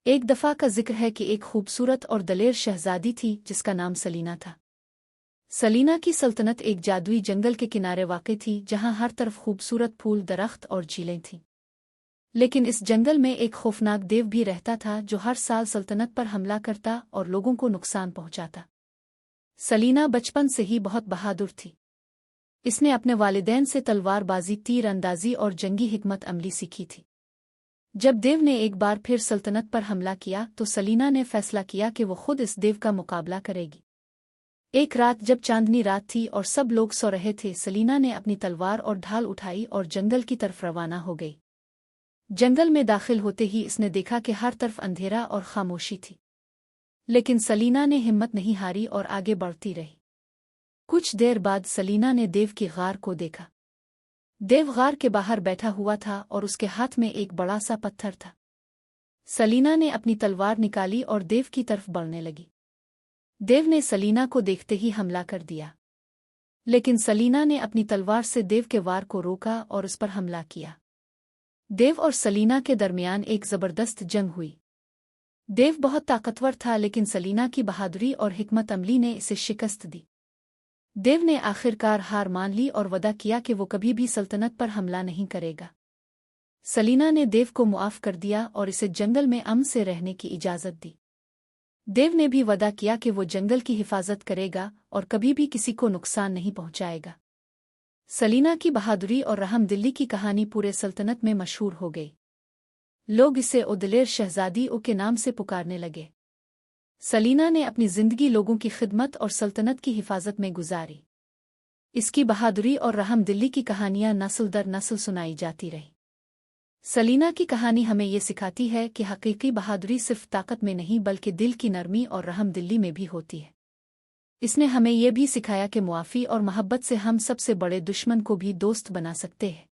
ایک دفعہ کا ذکر ہے کہ ایک خوبصورت اور دلیر شہزادی تھی جس کا نام سلینا تھا۔ سلینا کی سلطنت ایک جادوئی جنگل کے کنارے واقع تھی جہاں ہر طرف خوبصورت پھول، درخت اور جھیلیں تھیں۔ لیکن اس جنگل میں ایک خوفناک دیو بھی رہتا تھا جو ہر سال سلطنت پر حملہ کرتا اور لوگوں کو نقصان پہنچاتا۔ سلینا بچپن سے ہی بہت بہادر تھی۔ اس نے اپنے والدین سے تلوار بازی، تیر اندازی اور جنگی حکمت عملی سیکھی تھی۔ جب دیو نے ایک بار پھر سلطنت پر حملہ کیا تو سلینا نے فیصلہ کیا کہ وہ خود اس دیو کا مقابلہ کرے گی۔ ایک رات جب چاندنی رات تھی اور سب لوگ سو رہے تھے، سلینا نے اپنی تلوار اور ڈھال اٹھائی اور جنگل کی طرف روانہ ہو گئی۔ جنگل میں داخل ہوتے ہی اس نے دیکھا کہ ہر طرف اندھیرا اور خاموشی تھی، لیکن سلینا نے ہمت نہیں ہاری اور آگے بڑھتی رہی۔ کچھ دیر بعد سلینا نے دیو کی غار کو دیکھا۔ دیو غار کے باہر بیٹھا ہوا تھا اور اس کے ہاتھ میں ایک بڑا سا پتھر تھا۔ سلینا نے اپنی تلوار نکالی اور دیو کی طرف بڑھنے لگی۔ دیو نے سلینا کو دیکھتے ہی حملہ کر دیا، لیکن سلینا نے اپنی تلوار سے دیو کے وار کو روکا اور اس پر حملہ کیا۔ دیو اور سلینا کے درمیان ایک زبردست جنگ ہوئی۔ دیو بہت طاقتور تھا لیکن سلینا کی بہادری اور حکمت عملی نے اسے شکست دی۔ دیو نے آخرکار ہار مان لی اور وعدہ کیا کہ وہ کبھی بھی سلطنت پر حملہ نہیں کرے گا۔ سلینا نے دیو کو معاف کر دیا اور اسے جنگل میں امن سے رہنے کی اجازت دی۔ دیو نے بھی وعدہ کیا کہ وہ جنگل کی حفاظت کرے گا اور کبھی بھی کسی کو نقصان نہیں پہنچائے گا۔ سلینا کی بہادری اور رحم دلی کی کہانی پورے سلطنت میں مشہور ہو گئی۔ لوگ اسے دلیر شہزادی کے نام سے پکارنے لگے۔ سلینا نے اپنی زندگی لوگوں کی خدمت اور سلطنت کی حفاظت میں گزاری۔ اس کی بہادری اور رحم دلی کی کہانیاں نسل در نسل سنائی جاتی رہی۔ سلینا کی کہانی ہمیں یہ سکھاتی ہے کہ حقیقی بہادری صرف طاقت میں نہیں بلکہ دل کی نرمی اور رحم دلی میں بھی ہوتی ہے۔ اس نے ہمیں یہ بھی سکھایا کہ معافی اور محبت سے ہم سب سے بڑے دشمن کو بھی دوست بنا سکتے ہیں۔